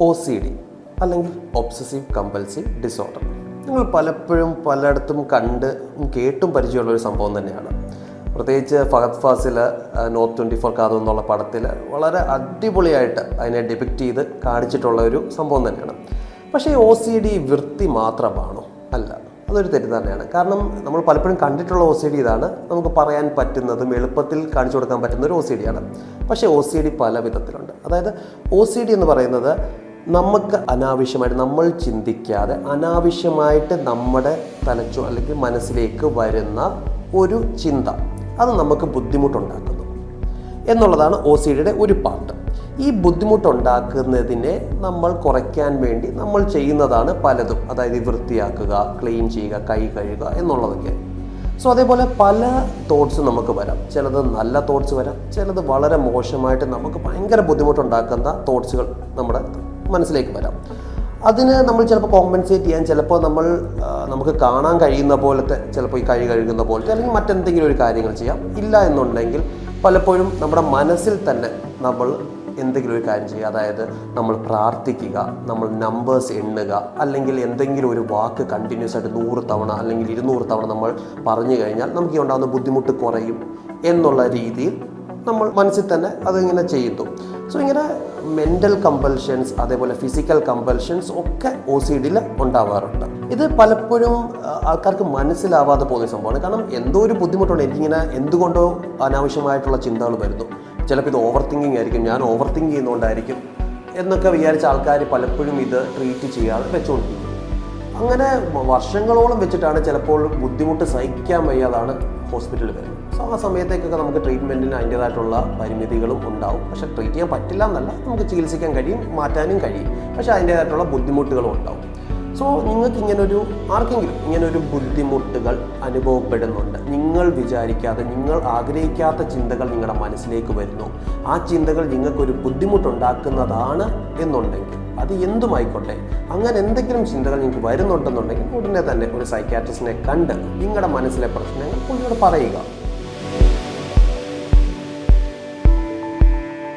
OCD അല്ലെങ്കിൽ obsessive compulsive disorder. നിങ്ങൾ പലപ്പോഴും പലയിടത്തും കേട്ടും പരിചയമുള്ളൊരു സംഭവം തന്നെയാണ്. പ്രത്യേകിച്ച് ഫഹദ് ഫാസിൽ നോർത്ത് 24 കാതം എന്നുള്ള പടത്തിൽ വളരെ അടിപൊളിയായിട്ട് അതിനെ ഡിപിക്റ്റ് ചെയ്ത് കാണിച്ചിട്ടുള്ള ഒരു സംഭവം തന്നെയാണ്. പക്ഷേ OCD വൃത്തി മാത്രമാണോ? അല്ല, അതൊരു തെറ്റിദ്ധാരണയാണ്. കാരണം നമ്മൾ പലപ്പോഴും കണ്ടിട്ടുള്ള OCD ഇതാണ്, നമുക്ക് പറയാൻ പറ്റുന്നതും എളുപ്പത്തിൽ കാണിച്ചു കൊടുക്കാൻ പറ്റുന്ന ഒരു OCD ആണ്. പക്ഷേ OCD പല വിധത്തിലുണ്ട്. അതായത് OCD എന്ന് പറയുന്നത് നമുക്ക് അനാവശ്യമായിട്ട്, നമ്മൾ ചിന്തിക്കാതെ അനാവശ്യമായിട്ട് നമ്മുടെ തലച്ചോ അല്ലെങ്കിൽ മനസ്സിലേക്ക് വരുന്ന ഒരു ചിന്ത, അത് നമുക്ക് ബുദ്ധിമുട്ടുണ്ടാക്കുന്നു എന്നുള്ളതാണ് OCDയുടെ ഒരു പാർട്ട്. ഈ ബുദ്ധിമുട്ടുണ്ടാക്കുന്നതിനെ നമ്മൾ കുറയ്ക്കാൻ വേണ്ടി നമ്മൾ ചെയ്യുന്നതാണ് പലതും. അതായത് വൃത്തിയാക്കുക, ക്ലീൻ ചെയ്യുക, കൈ കഴുകുക എന്നുള്ളതൊക്കെ. സോ അതേപോലെ പല തോട്ട്സ് നമുക്ക് വരാം. ചിലത് നല്ല തോട്ട്സ് വരാം, ചിലത് വളരെ മോശമായിട്ട് നമുക്ക് ഭയങ്കര ബുദ്ധിമുട്ടുണ്ടാക്കുന്ന തോട്ട്സുകൾ നമ്മുടെ മനസ്സിലേക്ക് വരാം. അതിന് നമ്മൾ ചിലപ്പോൾ കോമ്പൻസേറ്റ് ചെയ്യാൻ, ചിലപ്പോൾ നമുക്ക് കാണാൻ കഴിയുന്ന പോലത്തെ, ചിലപ്പോൾ ഈ കൈ കഴുകുന്ന പോലത്തെ അല്ലെങ്കിൽ മറ്റെന്തെങ്കിലും ഒരു കാര്യങ്ങൾ ചെയ്യാം. ഇല്ല എന്നുണ്ടെങ്കിൽ പലപ്പോഴും നമ്മുടെ മനസ്സിൽ തന്നെ നമ്മൾ എന്തെങ്കിലും ഒരു കാര്യം ചെയ്യുക. അതായത് നമ്മൾ പ്രാർത്ഥിക്കുക, നമ്മൾ നമ്പേഴ്സ് എണ്ണുക, അല്ലെങ്കിൽ എന്തെങ്കിലും ഒരു വാക്ക് കണ്ടിന്യൂസ് ആയിട്ട് 100 തവണ അല്ലെങ്കിൽ 200 തവണ നമ്മൾ പറഞ്ഞു കഴിഞ്ഞാൽ നമുക്ക് ഉണ്ടാകുന്ന ബുദ്ധിമുട്ട് കുറയും എന്നുള്ള രീതിയിൽ നമ്മൾ മനസ്സിൽ തന്നെ അതിങ്ങനെ ചെയ്യുന്നു. സോ ഇങ്ങനെ മെൻ്റൽ കമ്പൽഷൻസ്, അതേപോലെ ഫിസിക്കൽ കമ്പൽഷൻസ് ഒക്കെ OCDയിൽ ഉണ്ടാവാറുണ്ട്. ഇത് പലപ്പോഴും ആൾക്കാർക്ക് മനസ്സിലാവാതെ പോകുന്ന സംഭവമാണ്. കാരണം എന്തോ ഒരു ബുദ്ധിമുട്ടുണ്ട്, എനിക്കിങ്ങനെ എന്തുകൊണ്ടോ അനാവശ്യമായിട്ടുള്ള ചിന്തകൾ വരുന്നു. ചിലപ്പോൾ ഇത് ഓവർ തിങ്കിങ് ആയിരിക്കും, ഞാൻ ഓവർ തിങ്ക് ചെയ്യുന്നതുകൊണ്ടായിരിക്കും എന്നൊക്കെ വിചാരിച്ച ആൾക്കാർ പലപ്പോഴും ഇത് ട്രീറ്റ് ചെയ്യാതെ വെച്ചുകൊണ്ടിരിക്കും. അങ്ങനെ വർഷങ്ങളോളം വെച്ചിട്ടാണ് ചിലപ്പോൾ ബുദ്ധിമുട്ട് സഹിക്കാൻ വയ്യാതാണ് ഹോസ്പിറ്റലിൽ വരുന്നത്. സോ ആ സമയത്തേക്കൊക്കെ നമുക്ക് ട്രീറ്റ്മെൻറ്റിന് അതിൻ്റേതായിട്ടുള്ള പരിമിതികളും ഉണ്ടാവും. പക്ഷേ ട്രീറ്റ് ചെയ്യാൻ പറ്റില്ല എന്നല്ല, നമുക്ക് ചികിത്സിക്കാൻ കഴിയും, മാറ്റാനും കഴിയും. പക്ഷേ അതിൻ്റേതായിട്ടുള്ള ബുദ്ധിമുട്ടുകളും ഉണ്ടാവും. സോ നിങ്ങൾക്ക് ആർക്കെങ്കിലും ഇങ്ങനൊരു ബുദ്ധിമുട്ടുകൾ അനുഭവപ്പെടുന്നുണ്ട്, നിങ്ങൾ വിചാരിക്കാതെ, നിങ്ങൾ ആഗ്രഹിക്കാത്ത ചിന്തകൾ നിങ്ങളുടെ മനസ്സിലേക്ക് വരുന്നു, ആ ചിന്തകൾ നിങ്ങൾക്കൊരു ബുദ്ധിമുട്ടുണ്ടാക്കുന്നതാണ് എന്നുണ്ടെങ്കിൽ, അത് എന്തുമായിക്കോട്ടെ, അങ്ങനെ എന്തെങ്കിലും ചിന്തകൾ നിങ്ങൾക്ക് വരുന്നുണ്ടെന്നുണ്ടെങ്കിൽ ഉടനെ തന്നെ ഒരു സൈക്യാട്രിസ്റ്റിനെ കണ്ട് നിങ്ങളുടെ മനസ്സിലെ പ്രശ്നങ്ങൾ പുള്ളിയോട് പറയുക.